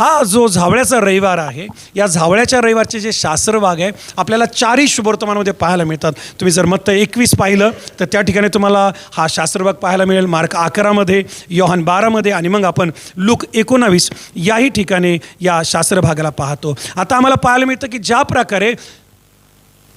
हा जो झावळ्याचा रविवार आहे, या झावळ्याच्या रविवारचे जे शास्त्रभाग आहे आपल्याला चारही शुभवर्तमानामध्ये पाहायला मिळतात. तुम्ही जर मत्ती 21 पाहिलं तर त्या ठिकाणी तुम्हाला हा शास्त्रभाग पाहायला मिळेल. मार्क 11मध्ये, योहान 12मध्ये आणि मग आपण लूक 19 याही ठिकाणी या शास्त्रभागाला पाहतो. आता आम्हाला पाहायला मिळतं की ज्या प्रकारे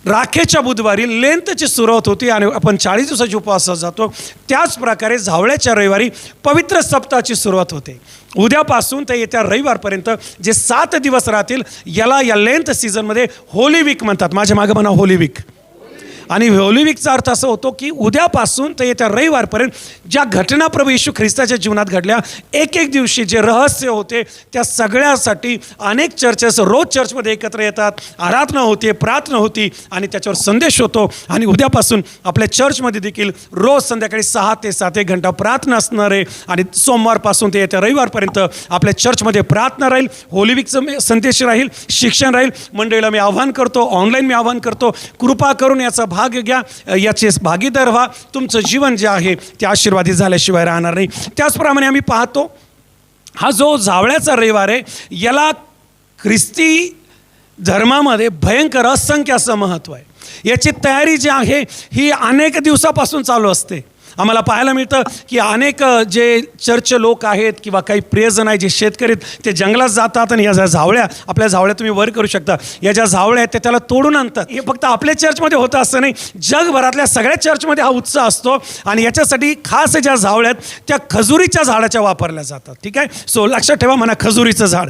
राखेच्या बुधवारी लेंथची सुरुवात होती आणि आपण 40 दिवसाची उपवासाला जातो, त्याच प्रकारे झावळ्याच्या रविवारी पवित्र सप्ताहाची सुरुवात होते. उद्यापासून ते येत्या रविवारपर्यंत जे 7 दिवस राहतील याला या लेंथ सीझनमध्ये होली वीक म्हणतात. माझ्या मागे म्हणा होली वीक. आणि होली वीकचा अर्थ असा होतो की उद्यापासून ते येत्या रविवारपर्यंत ज्या घटना प्रभू येशू ख्रिस्ताच्या जीवनात घडल्या, एक एक दिवशी जे रहस्य होते त्या सगळ्यासाठी अनेक चर्चेस रोज चर्चमध्ये एकत्र येतात, आराधना होते, प्रार्थना होती आणि त्याच्यावर संदेश होतो. आणि उद्यापासून आपल्या चर्चमध्ये देखील रोज संध्याकाळी 6 ते 7 एक घंटा प्रार्थना असणार आहे. आणि सोमवारपासून ते येत्या रविवारपर्यंत आपल्या चर्चमध्ये प्रार्थना राहील, होली वीकचं संदेश राहील, शिक्षण राहील. मंडळीला मी आवाहन करतो, ऑनलाईन मी आवाहन करतो, कृपा करून याचा भाग घ्या, याचे भागीदार व्हा. तुमचं जीवन जे आहे ते आशीर्वादित झाल्याशिवाय राहणार नाही. त्याचप्रमाणे आम्ही पाहतो हा जो झावळ्याचा रविवार आहे याला ख्रिस्ती धर्मामध्ये भयंकर असंख्य असं महत्त्व आहे. याची तयारी जी आहे ही अनेक दिवसापासून चालू असते. आम्हाला पाहायला मिळतं की अनेक जे चर्च लोक आहेत किंवा काही प्रियजन आहे जे शेतकरी ते जंगलात जातात आणि या ज्या झावळ्या, आपल्या झावळ्या तुम्ही वर करू शकता, या ज्या झावळ्या आहेत ते त्याला तोडून आणतात. हे फक्त आपल्या चर्चमध्ये होतं असं नाही, जगभरातल्या सगळ्या चर्चमध्ये हा उत्साह असतो. आणि याच्यासाठी खास ज्या झावळ्या आहेत त्या खजुरीच्या झाडाच्या वापरल्या जातात. ठीक आहे, सो लक्षात ठेवा, म्हणा खजुरीचं झाड.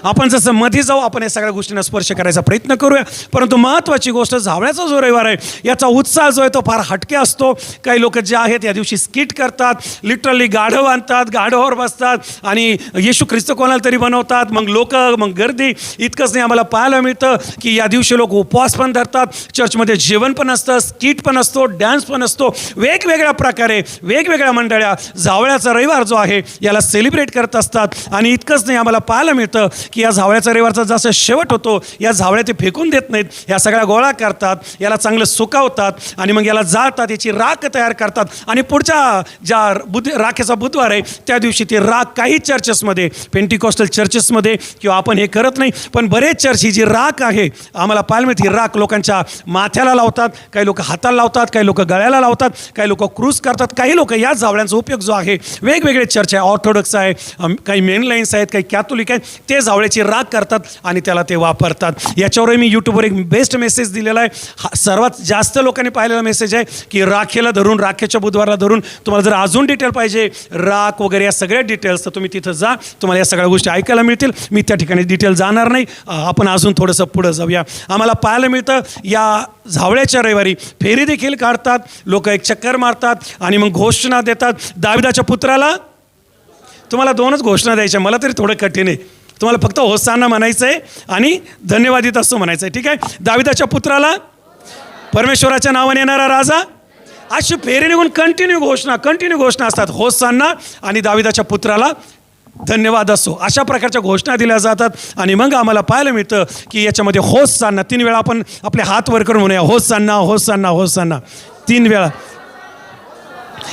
आपण जसं मध्ये जाऊ आपण या सगळ्या गोष्टींना स्पर्श करायचा प्रयत्न करूया. परंतु महत्त्वाची गोष्ट, झावळ्याचा जो रविवार आहे याचा उत्साह जो आहे तो फार हटके असतो. काही लोक जे आहेत या दिवशी स्किट करतात, लिटरली गाढव आणतात, गाढवावर बसतात आणि येशू ख्रिस्त कोणाला तरी बनवतात. मग गर्दी. इतकंच नाही, आम्हाला पाहायला मिळतं की या दिवशी लोक उपवास पण धरतात, चर्चमध्ये जेवण पण असतं, स्किट पण असतो, डॅन्स पण असतो. वेगवेगळ्या प्रकारे वेगवेगळ्या मंडळ्या झावळ्याचा रविवार जो आहे याला सेलिब्रेट करत असतात. आणि इतकंच नाही, आम्हाला पाहायला मिळतं की या झावळ्याचा रविवारचा जसा शेवट होतो, या झावळ्या ते फेकून देत नाहीत, या सगळ्या गोळा करतात, याला चांगलं सुकावतात आणि मग याला जाळतात, याची राख तयार करतात. आणि पुढच्या ज्या राखेचा बुधवार आहे त्या दिवशी ती राख काही चर्चेसमध्ये, पेंटिकॉस्टल चर्चेसमध्ये किंवा आपण हे करत नाही, पण बरेच चर्च ही जी राख आहे आम्हाला पाहायला मिळते, ही राख लोकांच्या माथ्याला लावतात, काही लोक हाताला लावतात, काही लोक गळ्याला लावतात, काही लोक क्रूज करतात. काही लोक या झावळ्यांचा उपयोग जो आहे, वेगवेगळे चर्च आहे, ऑर्थोडॉक्स आहे, काही मेन लाईन्स आहेत, काही कॅथोलिक आहेत, ते झावळ्याची राख करतात आणि त्याला ते वापरतात. याच्यावर मी यूट्यूबवर एक बेस्ट मेसेज दिलेला आहे. सर्वात जास्त लोकांनी पाहिलेला मेसेज आहे की राखेला धरून, राखेच्या बुधवारला धरून. तुम्हाला जर अजून डिटेल पाहिजे, राख वगैरे या सगळ्या डिटेल्स, तर तुम्ही तिथं जा, तुम्हाला या सगळ्या गोष्टी ऐकायला मिळतील. मी त्या ठिकाणी डिटेल जाणार नाही, आपण अजून थोडंसं पुढं जाऊया. आम्हाला पाहायला मिळतं या झावळ्याच्या रविवारी फेरी देखील काढतात, लोक एक चक्कर मारतात आणि मग घोषणा देतात. दाविदाच्या पुत्राला, तुम्हाला 2च घोषणा द्यायच्या, मला तरी थोडं कठीण आहे. तुम्हाला फक्त होसाना म्हणायचं आहे आणि धन्यवादित असतो म्हणायचं आहे. ठीक आहे, दाविदाच्या पुत्राला, परमेश्वराच्या नावाने येणारा राजा. अशी फेरी निघून कंटिन्यू घोषणा असतात. होसाना आणि दाविदाच्या पुत्राला धन्यवाद असो, अशा प्रकारच्या घोषणा दिल्या जातात. आणि मग आम्हाला पाहायला मिळतं की याच्यामध्ये होसाना 3 वेळा आपण आपले हात वर करून म्हणूया, होसाना होसाना होसाना 3 वेळा.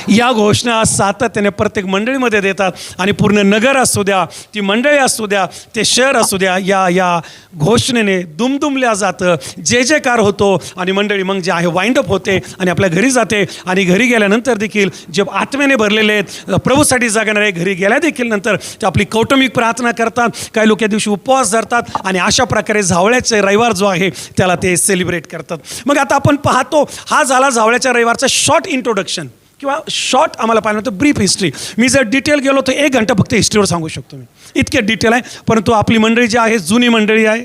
या घोषणा सातत्याने प्रत्येक मंडळीमध्ये देतात आणि पूर्ण नगर असू द्या, ती मंडळी असू द्या, ते शहर असू द्या, या घोषणेने दुमदुमल्या जातं, जे जयकार होतो. आणि मंडळी मग जे आहे वाइंडअप होते आणि आपल्या घरी जाते. आणि घरी गेल्यानंतर देखील जे आत्म्याने भरलेले आहेत, प्रभूसाठी जगणारे, घरी गेल्या देखील नंतर ते आपली कौटुंबिक प्रार्थना करतात. काही लोक या दिवशी उपवास धरतात आणि अशा प्रकारे झावळ्याचे रविवार जो आहे त्याला ते सेलिब्रेट करतात. मग आता आपण पाहतो, हा झाला झावळ्याच्या रविवारचा शॉर्ट इंट्रोडक्शन किंवा शॉर्ट आम्हाला पाहिलं होतं ब्रीफ हिस्ट्री. मी जर डिटेल गेलो तर 1 घंटा फक्त हिस्ट्रीवर सांगू शकतो मी, इतके डिटेल आहे. परंतु आपली मंडळी जी आहे जुनी मंडळी आहे,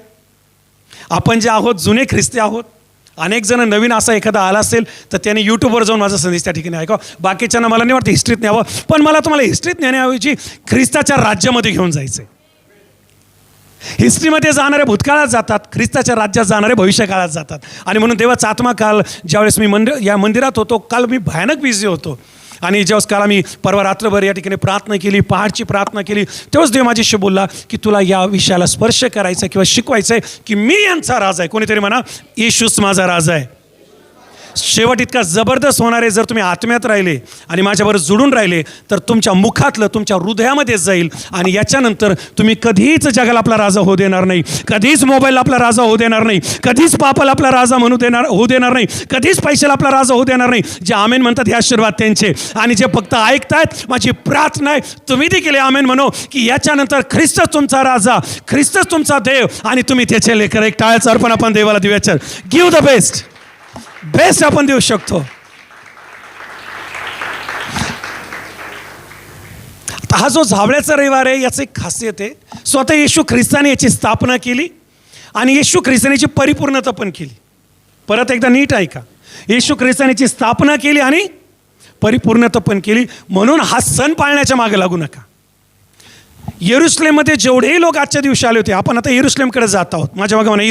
आपण जे आहोत जुने ख्रिस्ती आहोत. अनेक जण नवीन असा एखादा आला असेल तर त्याने यूट्यूबवर जाऊन माझा संदेश त्या ठिकाणी ऐकावं. बाकीच्यांना मला नाही वाटतं हिस्ट्रीत न्यावं, पण मला तुम्हाला हिस्ट्रीत नेण्याऐवजी ख्रिस्ताच्या राज्यामध्ये घेऊन जायचं आहे. हिस्ट्रीमध्ये जाणारे भूतकाळात जातात, ख्रिस्ताच्या राज्यात जाणारे भविष्यकाळात जातात. आणि म्हणून देवाचा आत्मा काल ज्यावेळेस मी या मंदिरात होतो, काल मी भयानक बिझी होतो. आणि ज्यावेळेस काल आम्ही परवा रात्रभर या ठिकाणी प्रार्थना केली, पहाटची प्रार्थना केली, तेव्हाच देव माझ्याशी बोलला की तुला या विषयाला स्पर्श करायचा किंवा शिकवायचं आहे की मी यांचा राजा आहे. कोणीतरी म्हणा, येशूच माझा राजा आहे. शेवट इतका जबरदस्त होणार आहे, जर तुम्ही आत्म्यात राहिले आणि माझ्याबरोबर जुळून राहिले तर तुमच्या मुखातलं तुमच्या हृदयामध्ये जाईल आणि याच्यानंतर तुम्ही कधीच जगाला आपला राजा होऊ देणार नाही, कधीच मोबाईलला आपला राजा होऊ देणार नाही, कधीच पापाला आपला राजा होऊ देणार नाही, कधीच पैशाला आपला राजा होऊ देणार नाही. जे आमेन म्हणतात हे आशीर्वाद त्यांचे, आणि जे फक्त ऐकतायत माझी प्रार्थना आहे तुम्ही देखील आमेन म्हणो की याच्यानंतर ख्रिस्तच तुमचा राजा, ख्रिस्तच तुमचा देव आणि तुम्ही त्याचे लेकर. एक टाळ्याचं अर्पण आपण देवाला देऊया. गिव्ह द बेस्ट आपण देऊ शकतो. हा जो झावळ्याचा रविवार आहे याची एक खासियत आहे, स्वतः येशू ख्रिस्ताने याची स्थापना केली आणि येशू ख्रिस्ताने याची परिपूर्णता पण केली. परत एकदा नीट ऐका, येशू ख्रिस्ताने याची स्थापना केली आणि परिपूर्णता पण केली. म्हणून हा सण पाळण्याच्या मागे लागू नका. येरुशलेममध्ये जेवढेही लोक आजच्या दिवशी आले होते, आपण आता येरुशलेमकडे जात आहोत. माझ्या मागे म्हणा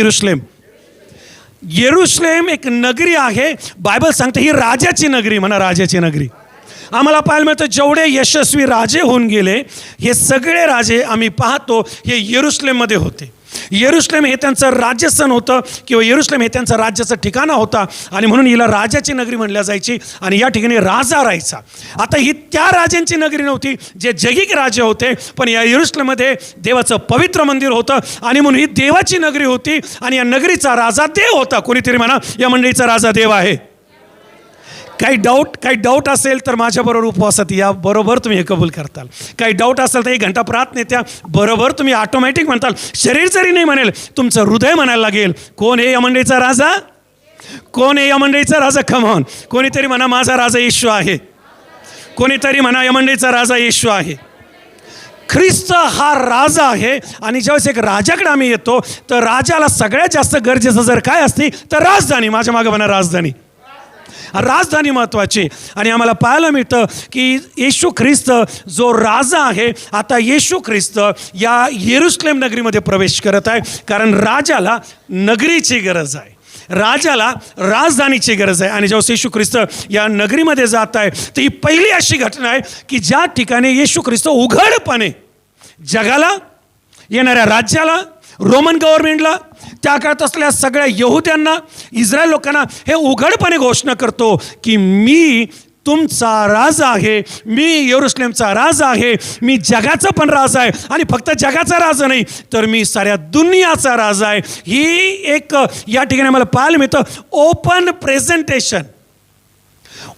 येरुशलेम एक नगरी आहे. बायबल सांगते ही राजाची नगरी, म्हणा राजाची नगरी. आम्हाला पाहायला मिळतं जेवढे यशस्वी राजे होऊन गेले हे सगळे राजे आम्ही पाहतो हे येरुशलेममध्ये होते. येरुशलेम हे त्यांचं राज्यस्थान होतं किंवा येरुशलेम हे त्यांचं राज्याचं ठिकाणं होता आणि म्हणून हिला राजाची नगरी म्हणल्या जायची आणि या ठिकाणी राजा राहायचा. आता ही त्या राजांची नगरी नव्हती जे जगिक राजे होते, पण या येरुशलेममध्ये देवाचं पवित्र मंदिर होतं आणि म्हणून ही देवाची नगरी होती आणि या नगरीचा राजा देव होता. कोणीतरी म्हणा या मंडळीचा राजा देव आहे. काही डाऊट असेल तर माझ्याबरोबर उपवासात या, बरोबर तुम्ही हे कबूल करताल. काही डाऊट असेल तर 1 घंटा प्रार्थनेत्या बरोबर तुम्ही ऑटोमॅटिक म्हणताल. शरीर जरी नाही म्हणेल तुमचं हृदय म्हणायला लागेल कोण आहे या मंडळीचा राजा, कोण आहे या मंडळीचा राजा. कमॉन, कोणीतरी म्हणा माझा राजा येशू आहे, कोणीतरी म्हणा या मंडळीचा राजा येशू आहे. ख्रिस्त हा राजा आहे आणि ज्यावेळेस एक राजाकडे आम्ही येतो तर राजाला सगळ्यात जास्त गरजेचं जर काय असते तर राजधानी. माझ्या मागे म्हणा राजधानी महत्त्वाची. आणि आम्हाला पाहायला मिळतं की येशू ख्रिस्त जो राजा आहे, आता येशू ख्रिस्त या येरुशलेम नगरीमध्ये प्रवेश करत आहे, कारण राजाला नगरीची गरज आहे, राजाला राजधानीची गरज आहे. आणि जेव्हा येशू ख्रिस्त या नगरीमध्ये जात आहे तर ही पहिली अशी घटना आहे की ज्या ठिकाणी येशू ख्रिस्त उघडपणे जगाला, येणाऱ्या राज्याला, रोमन गव्हर्नमेंटला, त्या काळात असलेल्या सगळ्या यहुद्यांना, इस्रायल लोकांना हे उघडपणे घोषणा करतो की मी तुमचा राजा आहे, मी येरुशलेमचा राजा आहे, मी जगाचा पण राजा आहे आणि फक्त जगाचा राजा नाही तर मी साऱ्या दुनियाचा राजा आहे. ही एक या ठिकाणी आम्हाला पाहायला मिळतं ओपन प्रेझेंटेशन,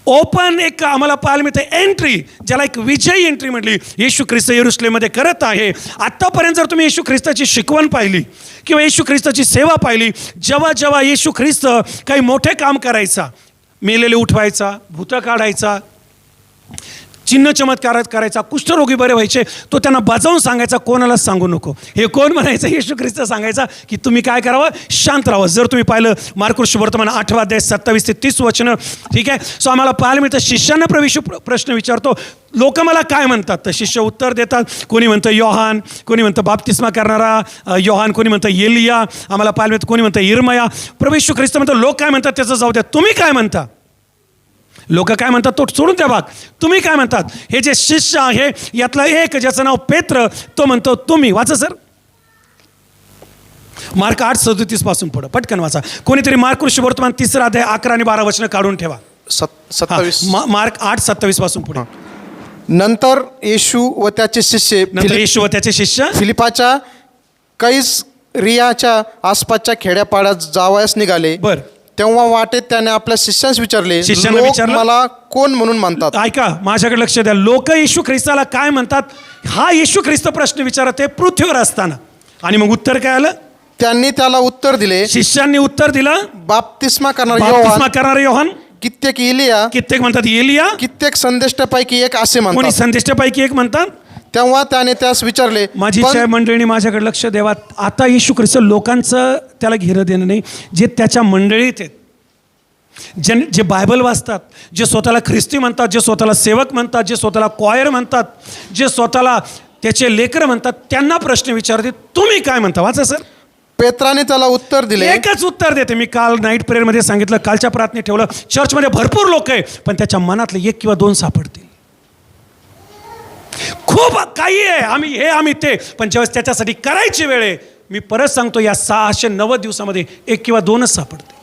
ओपन एक आम्हाला पाहायला मिळते एंट्री, ज्याला एक विजयी एंट्री म्हटली येशू ख्रिस्त येरुशलेममध्ये करत आहे. आत्तापर्यंत जर तुम्ही येशू ख्रिस्ताची शिकवण पाहिली किंवा येशू ख्रिस्ताची सेवा पाहिली, जेव्हा येशू ख्रिस्त काही मोठे काम करायचा, मेलेले उठवायचा, भूतं काढायचा, चिन्ह चमत्कार करायचा, कुष्ठरोगी बरे व्हायचे, तो त्यांना बजावून सांगायचा कोणालाच सांगू नको. हे कोण म्हणायचं? येशू ख्रिस्त सांगायचा की तुम्ही काय करावं, शांत राहावं. जर तुम्ही पाहिलं मार्कुस शुभवर्तमान 8 अध्याय 27 ते 30 वचनं, ठीक आहे. सो आम्हाला पाहायला मिळतं शिष्यांना प्रश्न विचारतो, लोक मला काय म्हणतात? तर शिष्य उत्तर देतात. कोणी म्हणतं योहान, कोणी म्हणतं बाप्तिस्मा करणारा योहान, कोणी म्हणतं एलिया, आम्हाला पाहायला मिळतं कोणी म्हणतं इर्मया. प्रभू येशू ख्रिस्त म्हणतो लोक काय म्हणतात त्याचं जाऊ द्या, तुम्ही काय म्हणता? लोक काय म्हणतात तो सोडून द्या भाग, तुम्ही काय म्हणतात? हे जे शिष्य आहे यातला एक ज्याचं नाव पेत्र, तो म्हणतो तुम्ही. वाचा सर, मार्क 8:37 पासून पुढं पटकन वाचा. कोणीतरी मार्कुस शुभवर्तमान 3 अध्याय 11 आणि 12 वचनं काढून ठेवा. 27 मार्क 8:27 पासून पुढे. नंतर येशू व त्याचे शिष्य फिलिपाच्या कैसरियाच्या आसपासच्या खेड्यापाड्यात जावयास निघाले. बर. तेव्हा वाटेत त्याने आपल्या शिष्यांना विचारले, लोक मला कोण म्हणून म्हणतात? ऐका, माझ्याकडे लक्ष द्या. लोक येशू ख्रिस्ताला काय म्हणतात हा येशू ख्रिस्त प्रश्न विचारत आहे पृथ्वीवर असताना. आणि मग उत्तर काय आलं? त्यांनी त्याला उत्तर दिले, शिष्यांनी उत्तर दिलं, बाप्तिस्मा करणारा योहान, कित्येक एलिया, कित्येक म्हणतात एलिया, कित्येक संदेष्टापैकी एक असे कोणी म्हणतात. संदेष्टापैकी एक म्हणतात. तेव्हा त्याने त्यास विचारले, माझी मंडळीने माझ्याकडे लक्ष द्यावा. आता येशू ख्रिस्त लोकांचं त्याला घेरं देणं नाही, जे त्याच्या मंडळीत आहेत, जे बायबल वाचतात, जे स्वतःला ख्रिस्ती म्हणतात, जे स्वतःला सेवक म्हणतात, जे स्वतःला क्वायर म्हणतात, जे स्वतःला त्याचे लेकरं म्हणतात, त्यांना प्रश्न विचारते तुम्ही काय म्हणता. वाचा सर. पेत्राने त्याला उत्तर दिले, एकच उत्तर देते. मी काल नाईट प्रेयरमध्ये सांगितलं, कालच्या प्रार्थनेत ठेवलं, चर्चमध्ये भरपूर लोक आहे पण त्याच्या मनातले 1 किंवा 2 सापडतील. खूप काही आहे, आम्ही ते, पण जेव्हा त्याच्यासाठी करायची वेळ आहे, मी परत सांगतो, या 690 दिवसामध्ये 1 किंवा 2च सापडते.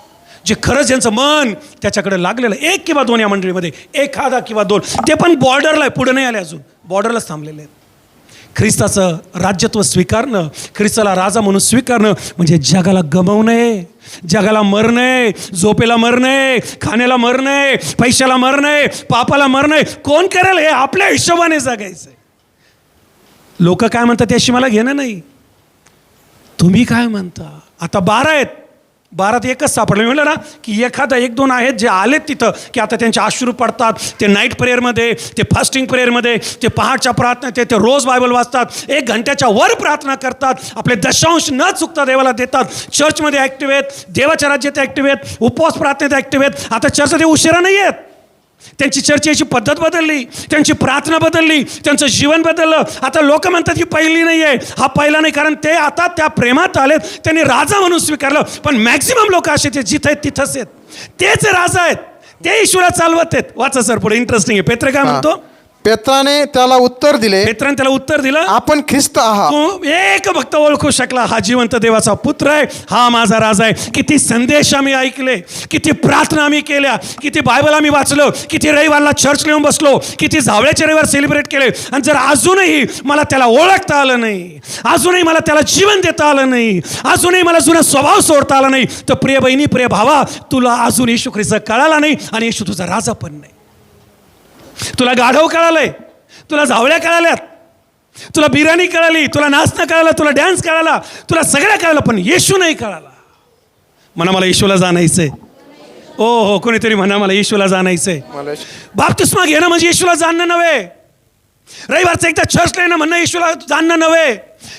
जे खरंच ज्यांचं मन त्याच्याकडे लागलेलं, 1 किंवा 2 या मंडळीमध्ये, 1 किंवा 2, ते पण बॉर्डरला आहे, पुढे नाही आले अजून, बॉर्डरलाच थांबलेले आहेत. ख्रिस्ताचं राज्यत्व स्वीकारणं, ख्रिस्ताला राजा म्हणून स्वीकारणं म्हणजे जगाला गमवणे, जगाला मरणे, झोपेला मरणे, खाण्याला मरणे, पैशाला मरणे, पापाला मरणे. कोण करेल हे? आपल्या हिशोबाने जगायचं. लोक काय म्हणतात याशी मला घेणं नाही. तुम्ही काय म्हणता? आता 12 आहेत, 12त एकच सापडलं. मी म्हटलं ना की 1-2 आहेत जे आलेत तिथं की आता त्यांचे अश्रू पडतात. ते नाईट प्रेयरमध्ये, ते फास्टिंग प्रेयरमध्ये, ते पहाटच्या प्रार्थना, ते रोज बायबल वाचतात, 1 घंट्याच्या वर प्रार्थना करतात, आपले दशांश न चुकता देवाला देतात, चर्चमध्ये ॲक्टिव्ह आहेत, देवाच्या राज्यात ॲक्टिव्ह आहेत, उपवास प्रार्थनेत ॲक्टिव्ह आहेत. आता चर्च ते उशिरा नाही आहेत. त्यांची चर्चेची पद्धत बदलली, त्यांची प्रार्थना बदलली, त्यांचं जीवन बदललं. आता लोक म्हणतात ही पहिली नाही आहे, हा पहिला नाही, कारण ते आता त्या प्रेमात आलेत, त्यांनी राजा म्हणून स्वीकारलं. पण मॅक्सिमम लोक असे ते जिथे आहेत तिथंच आहेत, तेच राजा आहेत, ते येशूला चालवत आहेत. वाचा सर पुढे, इंटरेस्टिंग आहे. पेत्र काय म्हणतो? पेत्राने त्याला उत्तर दिले, पेत्राने त्याला उत्तर दिलं, आपण ख्रिस्त आहात. तू एक भक्त ओळखू शकला, हा जिवंत देवाचा पुत्र आहे, हा माझा राजा आहे. किती संदेश आम्ही ऐकले, किती प्रार्थना आम्ही केल्या, किती बायबल आम्ही वाचलो, किती रविवारला चर्च येऊन बसलो, किती जावळ्याचे रविवार सेलिब्रेट केले. आणि जर अजूनही मला त्याला ओळखता आलं नाही, अजूनही मला त्याला जीवन देता आलं नाही, अजूनही मला जुना स्वभाव सोडता आला नाही, तर प्रिय बहिणी, प्रिय भावा, तुला अजून येशू ख्रिस्त कळाला नाही आणि येशू तुझा राजा पण नाही. तुला गाढव कळालंय, तुला झावळ्या कळाल्यात, तुला बिर्याणी कळाली, तुला नाचणं कळालं, तुला डॅन्स कळाला, तुला सगळं कळालं, पण येशू नाही कळाला. म्हणा मला येशूला जाणायचंय. ओ हो, कोणीतरी म्हणा मला येशूला जाणायचंय. बाप्तिस्मा घेणं म्हणजे येशूला जाणणं नव्हे. रविवारचं एकदा चर्चला येणं म्हणणं येशूला जाणणं नव्हे.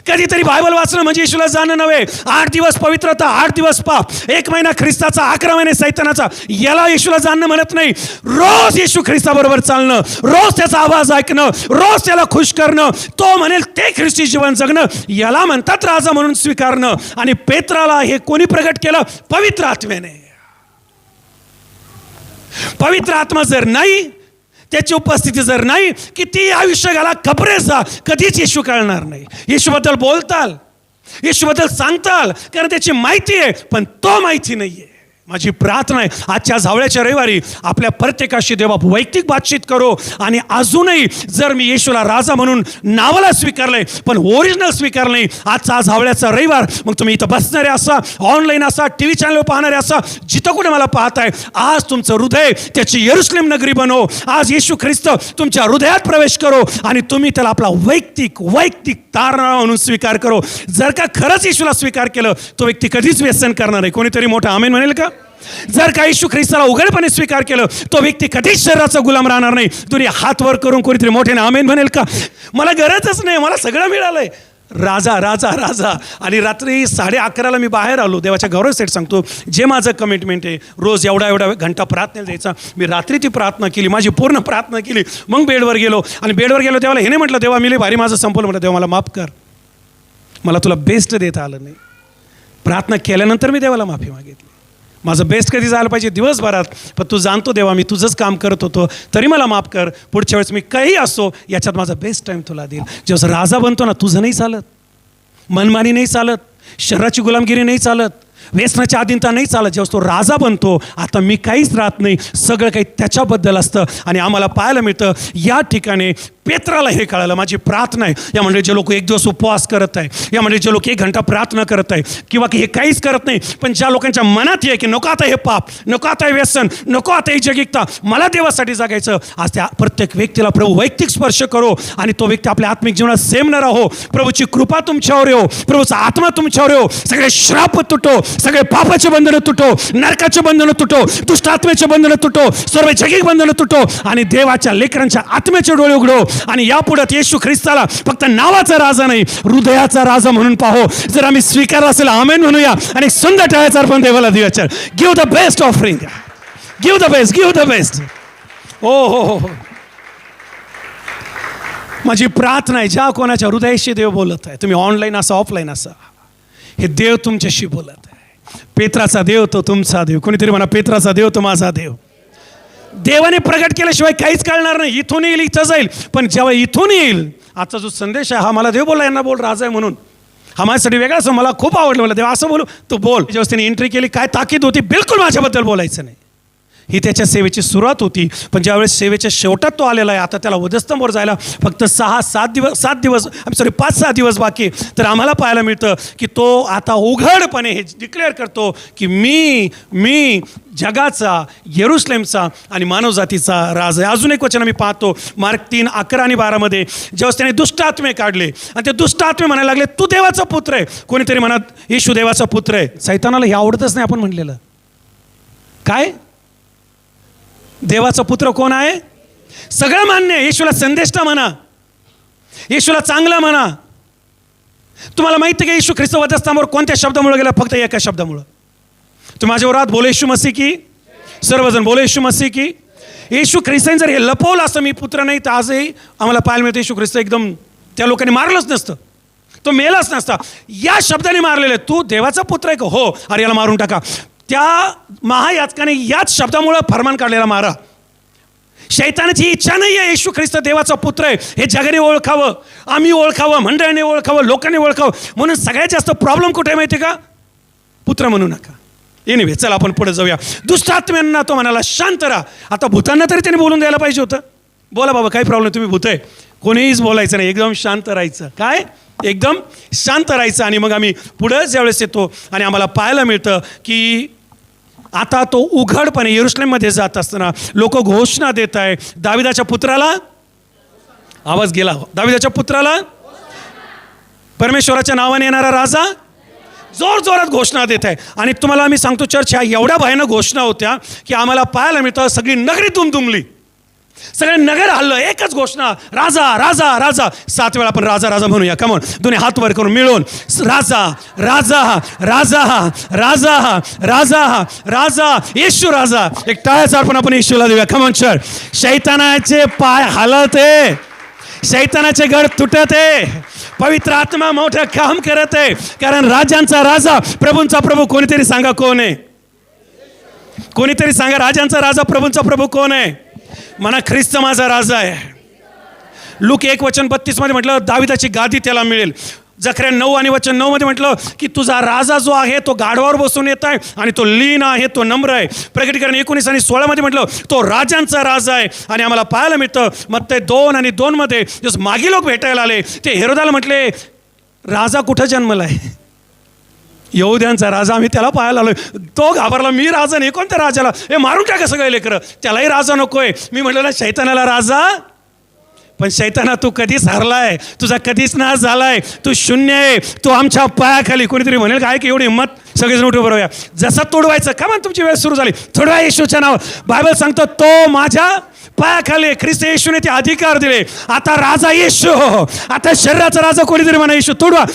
कधीतरी बायबल वाचणं म्हणजे येशूला जाणं नव्हे. 8 दिवस पवित्रता, 8 दिवस पाप, 1 महिना ख्रिस्ताचा, 11 महिने सैतानाचा, याला येशूला जाणणं म्हणत नाही. रोज येशू ख्रिस्ताबरोबर चालणं, रोज त्याचा आवाज ऐकणं, रोज त्याला खुश करणं, तो म्हणेल ते ख्रिस्ती जीवन जगणं, याला म्हणतात राजा म्हणून स्वीकारणं. आणि पेत्राला हे कोणी प्रगट केलं? पवित्र आत्म्याने. पवित्र आत्मा जर नाही, त्याची उपस्थिती जर नाही, किती आयुष्य घाला कबरेस जा, कधीच येशू कळणार नाही. येशूबद्दल बोलताल, येशूबद्दल सांगताल, कारण त्याची माहिती आहे, पण तो माहिती नाही आहे. माझी प्रार्थना आहे आजच्या झावळ्याच्या रविवारी आपल्या प्रत्येकाशी देवा वैयक्तिक बातचीत करो. आणि अजूनही जर मी येशूला राजा म्हणून नावाला स्वीकारलंय पण ओरिजिनल स्वीकारलं नाही, आजचा झावळ्याचा रविवार, मग तुम्ही इथं बसणारे असा, ऑनलाईन असा, TV चॅनलवर पाहणारे असा, जिथं कुठे मला पाहताय, आज तुमचं हृदय त्याची यरुशलेम नगरी बनव. आज येशू ख्रिस्त तुमच्या हृदयात प्रवेश करो आणि तुम्ही त्याला आपला वैयक्तिक तारणा म्हणून स्वीकार करो. जर का खरंच येशूला स्वीकार केलं, तो व्यक्ती कधीच व्यसन करणार नाही. कोणीतरी मोठा आमेन म्हणेल का? जर का येशू ख्रिस्ताला उघडपणे स्वीकार केलं, तो व्यक्ती कधीच शरीराचा गुलाम राहणार नाही. तुम्ही हात वर करून कोणीतरी मोठ्याने आमेन म्हणेल का? मला गरजच नाही, मला सगळं मिळालंय. राजा राजा राजा. आणि रात्री 11:30 मी बाहेर आलो. देवाच्या गौरवसाठी सांगतो, जे माझं कमिटमेंट आहे, रोज एवढा घंटा प्रार्थनेला द्यायचा, मी रात्री ती प्रार्थना केली, माझी पूर्ण प्रार्थना केली. मग बेडवर गेलो आणि बेडवर गेलो तेव्हा हे नाही म्हटलं देवा मी लई भारी माझं संपलं, म्हटलं देवा मला माफ कर, मला तुला बेस्ट देता आलं नाही. प्रार्थना केल्यानंतर मी देवाला माफी मागितली. माझं बेस्ट कधी झालं पाहिजे दिवसभरात, पण तू जाणतो देवा मी तुझंच काम करत होतो, तरी मला माफ कर. पुढच्या वेळेस मी काही असो याच्यात माझा बेस्ट टाईम तुला देईल. जेव्हा राजा बनतो ना, तुझं नाही चालत, मनमानी नाही चालत, शरीराची गुलामगिरी नाही चालत, व्यसनाच्या अधीनता नाही चालत. जेव्हा तो राजा बनतो, आता मी काहीच राहत नाही, सगळं काही त्याच्याबद्दल असतं. आणि आम्हाला पाहायला मिळतं या ठिकाणी पेत्राला हे कळालं. माझी प्रार्थना आहे या म्हणजे जे लोक 1 दिवस उपवास करत आहे, या म्हणजे जे लोक 1 घंटा प्रार्थना करत आहे, किंवा की हे काहीच करत नाही, पण ज्या लोकांच्या मनात आहे की नको आता हे पाप, नको आता हे व्यसन, नको आता ही जगिकता, मला देवासाठी जगायचं, आज त्या प्रत्येक व्यक्तीला प्रभू वैयक्तिक स्पर्श करो आणि तो व्यक्ती आपल्या आत्मिक जीवनात सेम न राहो. प्रभूची कृपा तुमच्यावर येऊ, प्रभूचा आत्मा तुमच्यावर येऊ, सगळे श्राप तुटो, सगळे पापाचे बंधनं तुटो, नरकाचे बंधनं तुटो, दुष्ट आत्म्याचे बंधनं तुटो, सर्व जगिक बंधनं तुटो आणि देवाच्या लेकरांच्या आत्म्याचे डोळे उघडो. आणि यापुढे येशू ख्रिस्ताला फक्त नावाचा राजा नाही, हृदयाचा राजा म्हणून पाहो. जर आम्ही स्वीकारला असेल आमेन म्हणूया आणि सुंदर टाळ्याचा अर्पण देवाला देऊया. Give the best offering, give the best, give the best. ओ हो हो हो. माझी प्रार्थना आहे ज्या कोणाच्या हृदयाशी देव बोलत आहे, तुम्ही ऑनलाईन असा ऑफलाईन असा, हे देव तुमच्याशी बोलत आहे. पेत्राचा देव तो तुमचा देव. कोणीतरी म्हणा पेत्राचा देव तो माझा देव. देवाने प्रगट केल्याशिवाय काहीच कळणार नाही. इथून येईल इथं जाईल, पण जेव्हा इथून येईल, आजचा जो संदेश आहे हा मला देव बोलला, यांना बोल राजा आहे म्हणून, हा माझ्यासाठी वेगळा असं मला खूप आवडलं. मला देवा असं बोलू, तू बोल. जेव्हा त्याने एंट्री केली, काय ताकीद होती, बिलकुल माझ्याबद्दल बोलायचं नाही. ही त्याच्या सेवेची सुरुवात होती. पण ज्यावेळेस सेवेच्या शेवटात तो आलेला आहे, आता त्याला वधस्तंभावर जायला फक्त 5-6 दिवस बाकी, तर आम्हाला पाहायला मिळतं की तो आता उघडपणे हे डिक्लेअर करतो की मी जगाचा, येरुशलेमचा आणि मानवजातीचा राज आहे. अजून एक वचन आम्ही पाहतो मार्क 3:11 आणि 12 मध्ये, जेव्हा त्याने दुष्ट आत्मे काढले आणि ते दुष्ट आत्मे म्हणायला लागले, तू देवाचा पुत्र आहे. कोणीतरी म्हणत, येशू देवाचा पुत्र आहे. सैतानाला हे आवडतच नाही आपण म्हणलेलं. काय देवाचा पुत्र कोण आहे? सगळं मान्य आहे. येशूला संदेष्टा म्हणा, येशूला चांगला म्हणा. तुम्हाला माहिती आहे की येशू ख्रिस्त वधस्तंभावर कोणत्या शब्दामुळे गेला? फक्त एका शब्दामुळं. तुम्ही माझ्यावर आहात, बोले येशू मसीह की. सर्वजण बोले येशू मसीह की. येशू ख्रिस्तांनी जर हे लपवलं असतं, मी पुत्र नाही, तर आजही आम्हाला पाहायला मिळतं येशू ख्रिस्त एकदम त्या लोकांनी मारलंच नसतं, तो मेलाच नसता. या शब्दाने मारलेलं, तू देवाचा पुत्र आहे का? हो. अरे याला मारून टाका. त्या महायाजकाने याच शब्दामुळं फरमान काढलेला मारा. शैतानाची इच्छा नाही आहे येशू ख्रिस्त देवाचा पुत्र आहे हे जगाने ओळखावं, आम्ही ओळखावं, मंडळाने ओळखावं, लोकांनी ओळखावं. म्हणून सगळ्यात जास्त प्रॉब्लेम कुठे माहिती आहे का? पुत्र म्हणू नका. एनिवे, चला आपण पुढे जाऊया. दुष्ट आत्म्यांना तो म्हणाला, शांत राहा. आता भूतांना तरी त्याने बोलून द्यायला पाहिजे होतं. बोला बाबा, काही प्रॉब्लेम, तुम्ही भूत आहे. कोणीहीच बोलायचं नाही, एकदम शांत राहायचं. काय? एकदम शांत राहायचं. आणि मग आम्ही पुढं ज्यावेळेस येतो आणि आम्हाला पाहायला मिळतं की आता तो उघडपणे यरुशलेममध्ये जात असताना लोक घोषणा देत आहे, दाविदाच्या पुत्राला, आवाज गेला, दाविदाच्या पुत्राला, परमेश्वराच्या नावाने येणारा राजा जोर जोरात घोषणा देत आहे. आणि तुम्हाला आम्ही सांगतो, चर्च ह्या एवढ्या भयानक घोषणा होत्या की आम्हाला पाहायला मिळतं सगळी नगरी दुमदुमली, सगळे नगर हल्लं. एकच घोषणा, राजा राजा राजा. 7 वेळा आपण राजा राजा म्हणूया. कमोन, दोन्ही हात वर करून मिळून, राजा राजा राजा राजा राजा राजा, येशू राजा. एक टाळ्याचा अर्पण आपण येशूला देऊया. Come on church. शैतानाचे पाय हलते, शैतानाचे गड तुटते, पवित्र आत्मा मोठं काम करत आहे. कारण राजांचा राजा, प्रभूंचा प्रभू, कोणीतरी सांगा कोण आहे? कोणीतरी सांगा, राजांचा राजा, प्रभूंचा प्रभू कोण आहे? म्हणा, ख्रिस्त माझा राजा आहे. लूक 1:32 मध्ये म्हटलं, दाविदाची गादी त्याला मिळेल. जकर्या 9 आणि वचन 9 मध्ये म्हटलं की तुझा राजा जो आहे तो गाढवावर बसून येत आहे आणि तो लीन आहे, तो नम्र आहे. प्रकटीकरण 19 आणि 16 मध्ये म्हटलं तो राजांचा राजा आहे. आणि आम्हाला पाहायला मिळतं मत्ते 2 आणि 2 मध्ये जस मागे लोक भेटायला आले, ते हेरोदाला म्हटले, राजा कुठं जन्मलाय? यहुद्यांचा राजा. आम्ही त्याला पाहायला आलोय. तो घाबरला, मी राजा नाही, कोणत्या राजाला? हे मारून टाका सगळे लेकरं, त्यालाही राजा नकोय. मी म्हटलं, शैतानाला राजा? पण शैताना, तू कधीच हरलाय, तुझा कधीच नाश झालाय, तू शून्य आहे, तू आमच्या पायाखाली. कोणीतरी म्हणेल काय की एवढी हिंमत? सगळेजण उठे बरोबर. जसं तोडवायचं का म्हणून तुमची वेळ सुरू झाली, थोडा येशूच्या नाव. बायबल सांगतो तो माझ्या पायाखाली, ख्रिस्त येशूने ते अधिकार दिले. आता राजा येशू, आता शरीराचा राजा कोणीतरी म्हणा येशू. तुडवा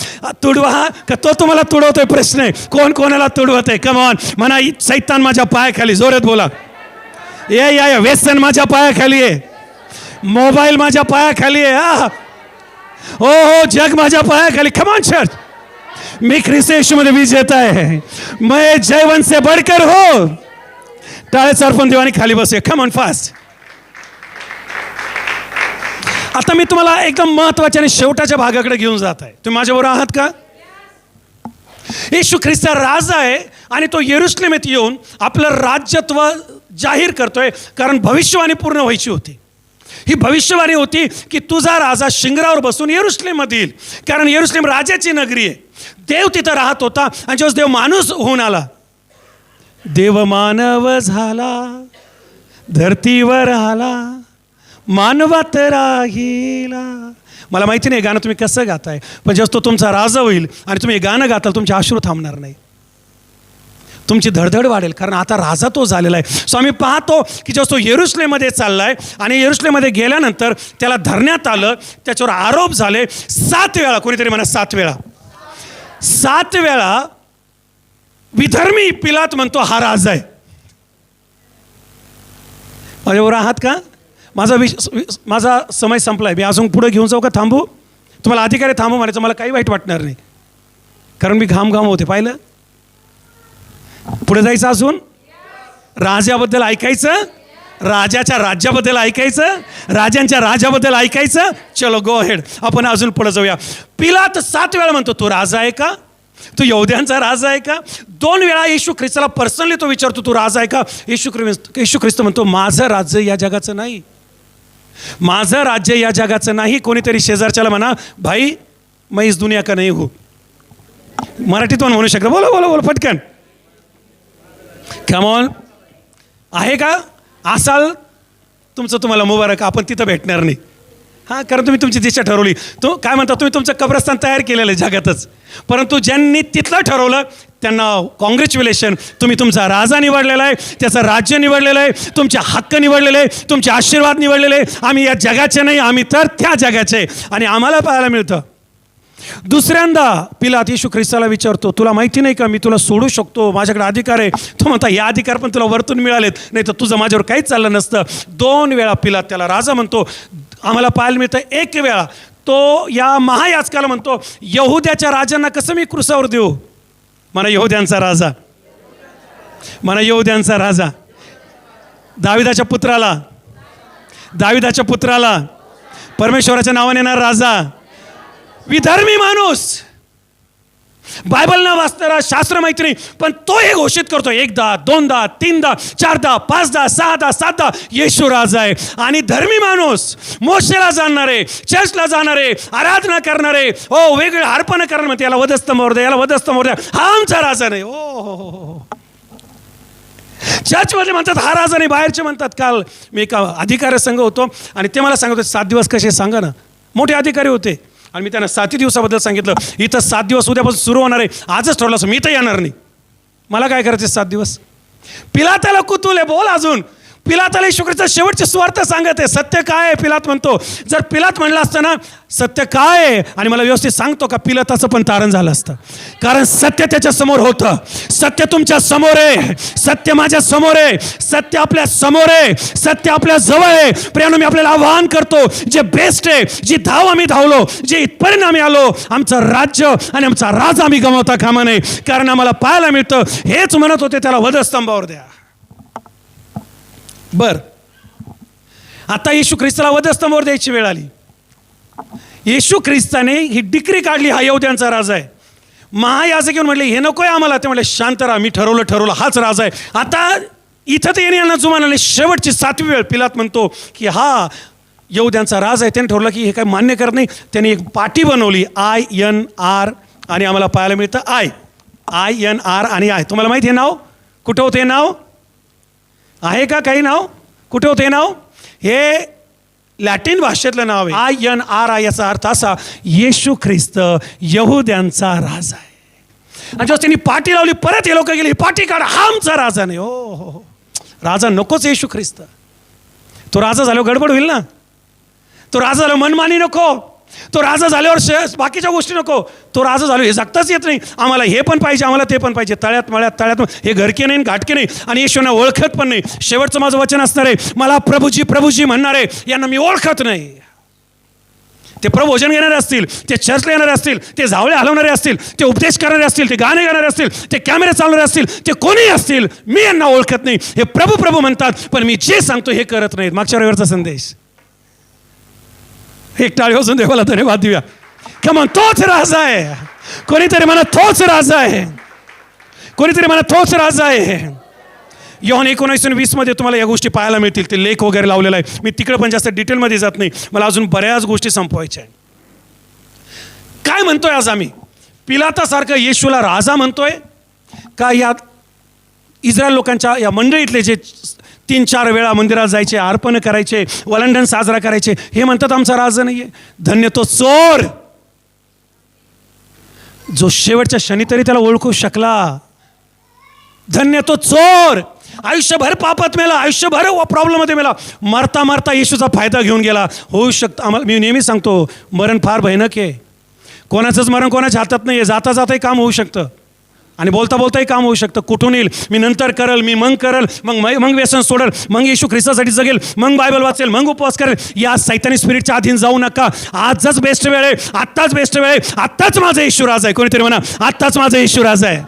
तुडवा का तो तुम्हाला तुडवतोय? प्रश्न आहे, कोण कोणाला तुडवत आहे? कमॉन म्हणा, सैतान माझ्या पायाखाली. जोरात बोला. या व्यसन माझ्या पायाखाली आहे, मोबाईल माझ्या पायाखाली आहे, हो जग माझ्या पायाखाली. कमॉन चर्च, मी ख्रिस्त येशूमध्ये विजेता आहे, मैं जयवंत से बढ़कर हो. टाळ्याचं अर्पण देऊ आणि खाली बसूया. Come on fast. आता मी तुम्हाला एकदम महत्वाच्या आणि शेवटाच्या भागाकडे घेऊन जात आहे. तुम्ही माझ्याबरोबर आहात का? येशू ख्रिस्त राजा आहे आणि तो यरुशलेमेत येऊन आपलं राज्यत्व जाहीर करतोय. कारण भविष्यवाणी पूर्ण व्हायची होती. ही भविष्यवाणी होती की तुझा राजा शिंगरावर बसून यरुशलेममध्ये येईल. कारण यरुशलेम राजाची नगरी आहे. देव तिथं राहत होता. आणि जेव्हा देव माणूस होऊन आला, देव मानव झाला, धरतीवर आला, मानवात राहिला. मला माहिती नाही गाणं तुम्ही कसं गाताय, पण जेव्हा तो तुमचा राजा होईल आणि तुम्ही हे गाणं गाताल, तुमचे अश्रू थांबणार नाही, तुमची धडधड वाढेल. कारण आता राजा तो झालेला आहे. सो आम्ही पाहतो की जेव्हा तो यरुशलेममध्ये चाललाय आणि यरुशलेममध्ये गेल्यानंतर त्याला धरण्यात आलं, त्याच्यावर आरोप झाले. 7 वेळा, कोणीतरी म्हणा 7 वेळा, 7 वेळा विधर्मी पिलात म्हणतो हा राजा आहे. माझ्याबरोबर आहात का? माझा समय संपलाय. मी अजून पुढे घेऊन जाऊ का? थांबू? तुम्हाला अधिकारी थांबू म्हणायचं, मला काही वाईट वाटणार नाही, कारण मी घाम होते. पाहिलं? पुढे जायचं, अजून राजाबद्दल ऐकायचं. राजाच्या राज्याबद्दल ऐकायचं, राजांच्या राजाबद्दल ऐकायचं. चलो गो हेड, आपण अजून पुढे जाऊया. पिलात 7 वेळा म्हणतो तू राजा आहे का, तू यहुद्यांचा राजा आहे का. 2 वेळा येशू ख्रिस्ताला पर्सनली तो विचारतो तू राजा आहे का. येशू ख्रिस्त म्हणतो माझं राज्य या जगाचं नाही, माझं राज्य या जगाचं नाही. कोणीतरी शेजारच्याला म्हणा भाई मैं इस दुनिया का नहीं हूँ. मराठीत पण म्हणू शकतो. बोला बोला बोला पटकन. कमॉन, आहे का. असाल तुमचं तुम्हाला मुबारक, आपण तिथं भेटणार नाही. हां, कारण तुम्ही तुमची दिशा ठरवली. तो काय म्हणता, तुम्ही तुमचं कब्रस्तान तयार केलेलं आहे जगातच. परंतु ज्यांनी तिथलं ठरवलं त्यांना कॉंग्रॅच्युलेशन, तुम्ही तुमचा राजा निवडलेला आहे, त्याचं राज्य निवडलेलं आहे, तुमचे हक्क निवडलेले आहे, तुमचे आशीर्वाद निवडलेले आहे. आम्ही या जगाचे नाही, आम्ही तर त्या जगाचे. आणि आम्हाला पाहायला मिळतं. दुसऱ्यांदा पिलात येशू ख्रिस्ताला विचारतो तुला माहिती नाही का मी तुला सोडू शकतो, माझ्याकडे अधिकार आहे. तो म्हणता या अधिकार पण तुला वरतून मिळालेत, नाही तर तुझं माझ्यावर काहीच चाललं नसतं. 2 वेळा पिलात त्याला राजा म्हणतो. आम्हाला पाहायला मिळतं 1 वेळा तो या महायाजकाला म्हणतो यहुद्याच्या राजांना कसं मी क्रुसावर देऊ. म्हणा यहुद्यांचा राजा, म्हणा यहुद्यांचा राजा. दाविदाच्या पुत्राला परमेश्वराच्या नावाने येणारा राजा, विधर्मी माणूस, बायबल न वाचणारा, शास्त्र माहिती नाही, पण तो हे घोषित करतो 1दा 2दा 3दा 4दा 5दा 6दा 7दा येशू राजा आहे. आणि धर्मी माणूस, मोशेला जाणारे, चर्चला जाणारे, आराधना करणारे, हो वेगळे अर्पण करणार, म्हणते याला वधस्तंभावर द्या, याला वधस्तंभावर द्या, हा आमचा राजा नाही. हो चर्चमध्ये म्हणतात हा राजा नाही, बाहेरचे म्हणतात. काल मी एका अधिकारी संघ होतो आणि ते मला सांगत होते 7 दिवस कसे सांगा ना. मोठे अधिकारी होते आणि मी त्यांना 7 दिवसाबद्दल सांगितलं. इथं 7 दिवस उद्यापासून सुरू होणार आहे, आजच ठरवलं असं मी तर येणार नाही. मला काय करायचं 7 दिवस. पिलाताला कुतूहल आहे, बोल अजून. पिलाताला येशू ख्रिस्त शेवटचे स्वार्थ सांगत आहे. सत्य काय आहे पिलात म्हणतो. जर पिलात म्हणलं असतं ना सत्य काय आहे आणि मला व्यवस्थित सांगतो का, पिलाताचं पण तारण झालं असतं. कारण सत्य त्याच्या समोर होतं. सत्य तुमच्या समोर आहे, सत्य माझ्या समोर आहे, सत्य आपल्या समोर आहे, सत्य आपल्या जवळ आहे. प्रियानो, मी आपल्याला आवाहन करतो, जे बेस्ट आहे, जी धाव आम्ही धावलो, जे इथपर्यंत आम्ही आलो, आमचं राज्य आणि आमचा राजा आम्ही गमावता कामा नये. कारण आम्हाला पाहायला मिळतं हेच म्हणत होते त्याला वधस्तंभावर द्या. बर, आता येशू ख्रिस्ताला वधस्तंभावर द्यायची वेळ आली. येशू ख्रिस्ताने ही डिक्री काढली हा यहुद्यांचा राजा आहे. महायाजक येऊन म्हटले हे नको आहे आम्हाला. ते म्हटले शांत राहा, मी ठरवलं हाच राजा आहे. आता इथं तर येणे यांना जुमाना नाही. शेवटची 7वी वेळ पिलात म्हणतो की हा यहुद्यांचा राजा आहे. त्याने ठरवलं की हे काय मान्य करत नाही. त्याने एक पाटी बनवली INR आणि आम्हाला पाहायला मिळतं INR आणि I. तुम्हाला माहिती आहे नाव कुठं होतं? हे नाव आहे का काही नाव? कुठे होते नाव? हे लॅटिन भाषेतलं नाव आहे. INR याचा अर्थ असा येशू ख्रिस्त यहुद्यांचा राजा आहे. आणि जेव्हा त्यांनी पाठी लावली परत हे लोक गेली पाठी काढ, हा आमचा राजा नाही. हो, राजा नकोच येशू ख्रिस्त. तो राजा झाल्यावर गडबड होईल ना. तो राजा झाल्यावर मनमानी नको. तो राजा झाल्यावर बाकीच्या गोष्टी नको. तो राजा झालो हे जगताच येत नाही. आम्हाला हे पण पाहिजे, आम्हाला ते पण पाहिजे. तळ्यात हे घरके नाही घाटके नाही. आणि येशूना ओळखत पण नाही. शेवटचं माझं वचन असणार आहे, मला प्रभूजी म्हणणारे यांना मी ओळखत नाही. ते प्रभोजन घेणारे असतील, ते चर्चला येणारे असतील, ते झावळे हलवणारे असतील, ते उपदेश करणारे असतील, ते गाणे गाणारे असतील, ते कॅमेरे चालणारे असतील, ते कोणीही असतील, मी यांना ओळखत नाही. हे प्रभू म्हणतात, पण मी जे सांगतो हे करत नाहीत. मागच्या रविवारचा संदेश. एक टाळी वाजून देवाला धन्यवाद देऊया. कमॉन, तोच राजा आहे. कोणीतरी म्हणा तोच राजा आहे. कोणीतरी म्हणा तोच राजा आहे. योहान 19:20 तुम्हाला या गोष्टी पाहायला मिळतील. ते लेख वगैरे लावलेला आहे. मी तिकडे पण जास्त डिटेलमध्ये जात नाही. मला अजून बऱ्याच गोष्टी संपवायच्या आहे. काय म्हणतोय आज आम्ही? पिलातासारखं येशूला राजा म्हणतोय का? या इस्रायल लोकांच्या या मंडळीतले जे 3-4 वेळा मंदिरात जायचे, अर्पण करायचे, वलंडन साजरा करायचे, हे म्हणतात आमचा राजा नाहीये. धन्य तो चोर जो शेवटच्या क्षणी तरी त्याला ओळखू शकला. धन्य तो चोर, आयुष्यभर पापात मेला, आयुष्यभर प्रॉब्लेममध्ये मेला, मरता मरता येशूचा फायदा घेऊन गेला. होऊ शकतं आम्हाला. मी नेहमी सांगतो मरण फार भयानक आहे. कोणाचंच मरण कोणाच्या हातात नाही आहे. जाता जाताही काम होऊ शकतं आणि बोलता बोलताही काम होऊ शकतं. कुठून येईल, मी नंतर करल, मी मग करल, मग व्यसन सोडल, मग येशू ख्रिस्तासाठी जगेल, मग बायबल वाचेल, मग उपवास करेल. या सैतानी स्पिरिटच्या अधीन जाऊ नका. आजच बेस्ट वेळ आहे, आत्ताच बेस्ट वेळ आहे. आत्ताच माझा येशू राजा आहे. कोणीतरी म्हणा आत्ताच माझा येशू राजा आहे.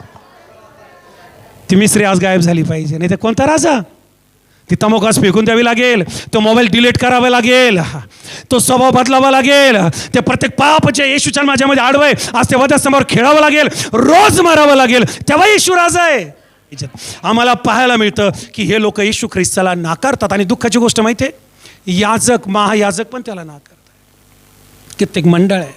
ती मिसरी आज गायब झाली पाहिजे, नाही तर कोणता राजा? ती तमोकास फेकून द्यावी लागेल, तो मोबाईल डिलीट करावा लागेल, तो स्वभाव बदलावा लागेल, ते प्रत्येक पापाच्या येशूच्या माझ्यामध्ये आडवय आज ते वधास्तंभावर खेळावं लागेल, रोज मारावं लागेल, तेव्हा येशू राजा आहे. आम्हाला पाहायला मिळतं की हे लोक येशू ख्रिस्ताला नाकारतात. आणि दुःखाची गोष्ट माहिती आहे, याजक महायाजक पण त्याला नाकारतात. कित्येक मंडळ आहेत,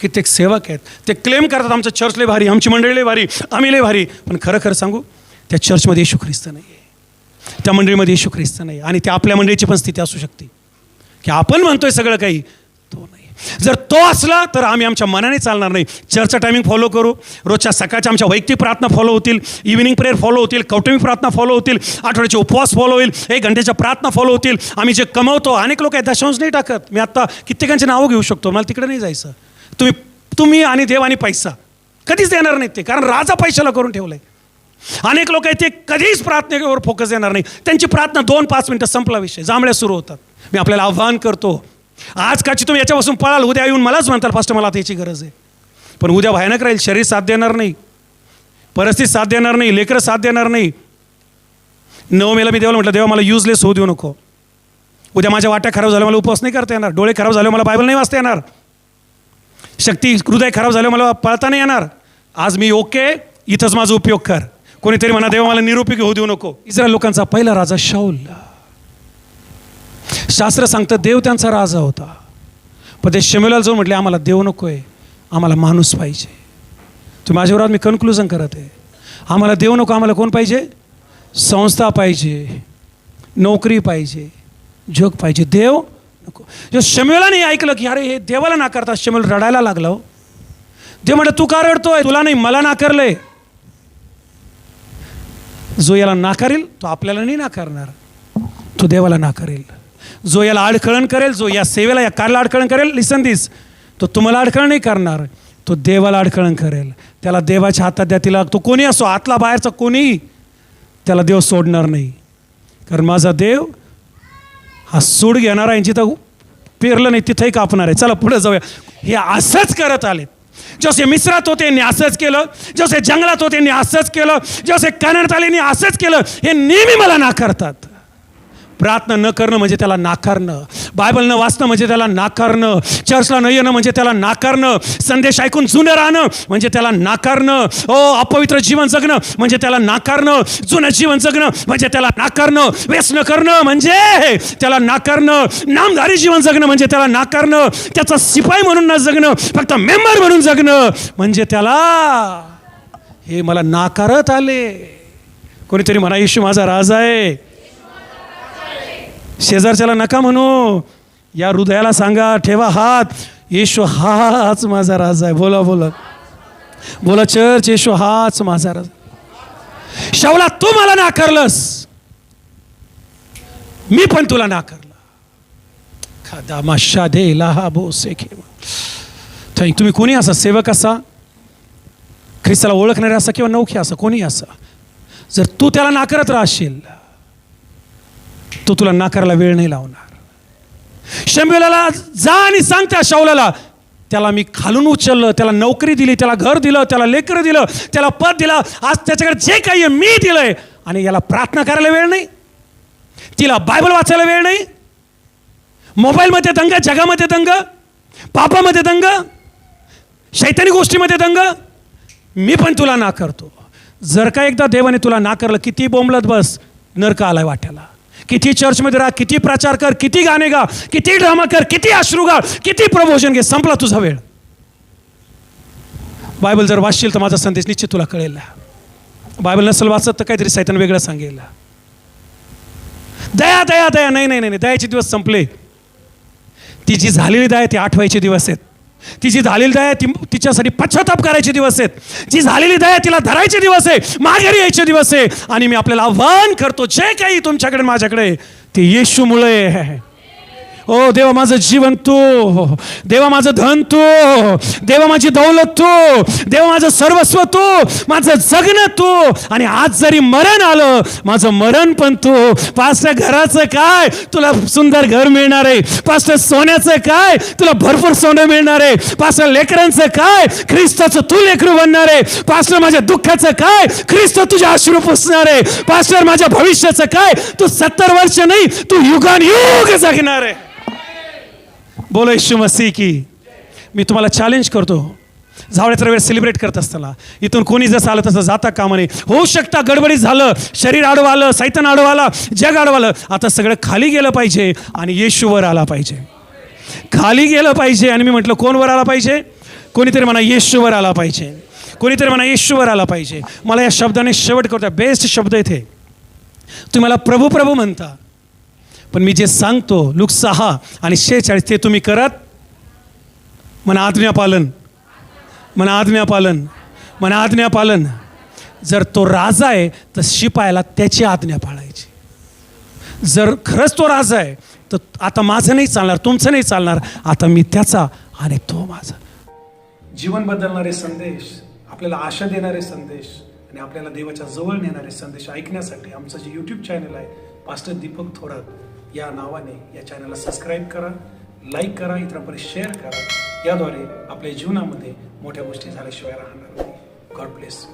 कित्येक सेवक आहेत, ते क्लेम करतात आमचं चर्च लय भारी, आमची मंडळी लय भारी, आम्ही लय भारी. पण खरं खरं सांगू, त्या चर्चमध्ये येशू ख्रिस्त नाही आहे, त्या मंडळीमध्ये येशू ख्रिस्त नाही. आणि त्या आपल्या मंडळीची पण स्थिती असू शकते की आपण म्हणतोय सगळं काही, तो नाही. जर तो असला तर आम्ही आमच्या मनाने चालणार नाही. चर्चचा टायमिंग फॉलो करू, रोजच्या सकाळच्या आमच्या वैयक्तिक प्रार्थना फॉलो होतील, इव्हिनिंग प्रेयर फॉलो होतील, कौटुंबिक प्रार्थना फॉलो होतील, आठवड्याचे उपवास फॉलो होईल, 1 घंट्याच्या प्रार्थना फॉलो होतील. आम्ही जे कमवतो, अनेक लोक दशांश नाही टाकत. मी आत्ता कित्येकांचे नावं घेऊ शकतो, मला तिकडे नाही जायचं. तुम्ही आणि देव आणि पैसा कधीच देणार नाहीत ते, कारण राजा पैशाला करून ठेवलंय. अनेक लोक आहेत ते कधीच प्रार्थनेवर फोकस देणार नाही. त्यांची प्रार्थना 2-5 मिनिटं संपला विषय, जांभळ्या सुरू होतात. मी आपल्याला आव्हान करतो, आज काची तुम्ही याच्यापासून पळाल, उद्या येऊन मलाच म्हणताल फास्ट मला आता याची गरज आहे. पण उद्या भयानक राहील. शरीर साथ देणार नाही, परिस्थिती साथ देणार नाही, लेकरं साथ देणार नाही. नवमेला मी देवाला म्हटलं, देवा मला युजलेस होऊ देऊ नको. उद्या माझ्या वाट्या खराब झाल्या, मला उपवास नाही करता येणार. डोळे खराब झाले, मला बायबल नाही वाचता येणार. शक्ती हृदय खराब झालं, मला पळता नाही येणार. आज मी ओके, इथंच माझा उपयोग कर. कोणीतरी म्हणा, देवा मला निरुपयोगी होऊ देऊ नको. इस्रायल लोकांचा पहिला राजा शाऊल, शास्त्र सांगतं देव त्यांचा राजा होता. पण ते शमूएलला जाऊन म्हटले, आम्हाला देव नको आहे, आम्हाला माणूस पाहिजे. तुम्ही माझ्यावर मी कन्क्लुजन करत आहे. आम्हाला देव नको, आम्हाला कोण पाहिजे? संस्था पाहिजे, नोकरी पाहिजे, जग पाहिजे, देव नको. जो शमूएलला नाही ऐकलं की अरे हे देवाला नाकारतात, शमूएल रडायला लागला. देव म्हटलं, तू का रडतोय? तुला नाही, मला नाकारलंय. जो याला नाकारेल तो आपल्याला नाही नाकारणार, तो देवाला नाकारेल. जो याला अडखळण करेल, जो या सेवेला या कार्याला अडखळण करेल, लिसन दिस, तो तुम्हाला अडखळण नाही करणार, तो देवाला अडखळण करेल. त्याला देवाच्या हातात द्या. तिला तो कोणी असो, आतला बाहेरचा कोणी, त्याला देव सोडणार नाही. कारण माझा देव हा सूड घेणारा, यांची तर पेरलं नाही तिथंही कापणार आहे. चला पुढे जाऊया. हे असंच करत आलेत. जसे मिस्रात होते यांनी असंच केलं, जसे जंगलात होते यांनी असंच केलं, जसे कनानात आले यांनी असंच केलं. हे नेहमी मला नाकारतात. प्रार्थना न करणं म्हणजे त्याला नाकारणं, बायबल न वाचणं म्हणजे त्याला नाकारणं, चर्चला न येणं म्हणजे त्याला नाकारणं, संदेश ऐकून जुनं राहणं म्हणजे त्याला नाकारणं, अपवित्र जीवन जगणं म्हणजे त्याला नाकारणं, जुनं जीवन जगणं म्हणजे त्याला नाकारणं, व्यसन करणं म्हणजे त्याला नाकारणं, नामधारी जीवन जगणं म्हणजे त्याला नाकारणं, त्याचा शिपाई म्हणून न जगणं, फक्त मेंबर म्हणून जगणं म्हणजे त्याला, हे मला नाकारत आले. कोणीतरी म्हणा, येशू माझा राजा आहे. शेजारच्याला नका म्हणू, या हृदयाला सांगा, ठेवा हात, येशू हाच माझा राजा आहे. बोला बोला बोला चर्च, येशू हाच माझा राजा. शाऊला तू मला नाकारलंस, मी पण तुला नाकारलं. खादामाशा दे लाहा बोसे खेवा. थँक. तुम्ही कोणी असा, सेवक असा, ख्रिस्ताला ओळखणारे असा किंवा नौखे असा, कोणी असा, जर तू त्याला नाकारत राहशील, तो तुला नाकारायला वेळ नाही लावणार. शमूएलला जा आणि सांग त्या शाऊलाला, त्याला मी खालून उचललं, त्याला नोकरी दिली, त्याला घर दिलं, त्याला लेकरं दिलं, त्याला पद दिलं, आज त्याच्याकडे जे काही आहे मी दिलंय. आणि याला प्रार्थना करायला वेळ नाही, तिला बायबल वाचायला वेळ नाही, मोबाईलमध्ये दंग, जगामध्ये दंग, पापामध्ये दंग, शैतानी गोष्टीमध्ये दंग. मी पण तुला नाकारतो. जर का एकदा देवाने तुला नाकारलं, किती बोंबलत बस, नरक आलाय वाट्याला. किती चर्चमध्ये राहा, किती प्रचार कर, किती गाणे गा, किती ड्रामा कर, किती अश्रू गा, किती प्रबोधन घे, संपला तुझा वेळ. बायबल जर वाचशील तर माझा संदेश निश्चित तुला कळेल. बायबल नसेल वाचत तर काहीतरी सैतान वेगळं सांगेल. दया दया दया, नाही नाही नाही, दयाचे दिवस संपले. ती जी झालेली दया ती आठवायचे दिवस आहेत. ती जी झालेली दया ती तिच्यासाठी पश्चाताप करायचे दिवस आहेत. जी झालेली दया तिला धरायचे दिवस आहे, माघारी यायचे दिवस आहे. आणि मी आपल्याला आव्हान करतो, जे काही तुमच्याकडे माझ्याकडे ते येशूमुळे. ओ देवा माझं जीवन तू, देवा माझं धन तू, देवा माझी दौलत तू, देवा माझं सर्वस्व तू, माझं जगणं तू, आणि आज जरी मरण आलं माझं मरण पण तू. पास्टर घराचं काय, तुला सुंदर घर मिळणार आहे. पास्टर सोन्याचं काय, तुला भरपूर सोनं मिळणार आहे. पास्टर लेकरांचं काय, ख्रिस्ताचं तू लेकरू बनणार आहे. पास्टर माझ्या दुःखाचं काय, ख्रिस्त तुझ्या अश्रू पुसणार आहे. पास्टर माझ्या भविष्याचं काय, तू 70 वर्ष नाही, तू युगानुयुग जगणार आहे. बोलो येशू मसीह की. मी तुम्हाला चॅलेंज करतो, झावळ्याचा वेळ सेलिब्रेट करत असताना इथून कोणी जसं आलं तसं जाता कामा नये. होऊ शकता गडबडीत झालं, शरीर आडवं आलं, सैतान आडवं आला, जग आडवं आलं, आता सगळं खाली गेलं पाहिजे आणि येशूवर आला पाहिजे. खाली गेलं पाहिजे. आणि मी म्हटलं कोण वर आला पाहिजे? कोणीतरी म्हणा येशूवर आला पाहिजे, कोणीतरी म्हणा येशूवर आला पाहिजे. मला या शब्दाने शेवट करतो, बेस्ट शब्द इथे. तुम्ही मला प्रभू प्रभू म्हणता, पण मी जे सांगतो लूक 6 आणि 46 ते तुम्ही करत. म्हणा आज्ञापालन, म्हणा आज्ञापालन, म्हणा आज्ञापालन. जर तो राजा आहे तर शिपायाला त्याची आज्ञा पाळायची. जर खरंच तो राजा आहे तर आता माझं नाही चालणार, तुमचं नाही चालणार, आता मी त्याचा आणि तो माझा. जीवन बदलणारे संदेश, आपल्याला आशा देणारे संदेश आणि आपल्याला देवाच्या जवळ नेणारे संदेश ऐकण्यासाठी आमचं जे यूट्यूब चॅनल आहे पास्टर दीपक थोरात या नावाने, या चॅनलला सबस्क्राईब करा, लाईक करा, इतरांपर्यंत शेअर करा. याद्वारे आपल्या जीवनामध्ये मोठ्या गोष्टी झाल्याशिवाय राहणार नाही. God bless.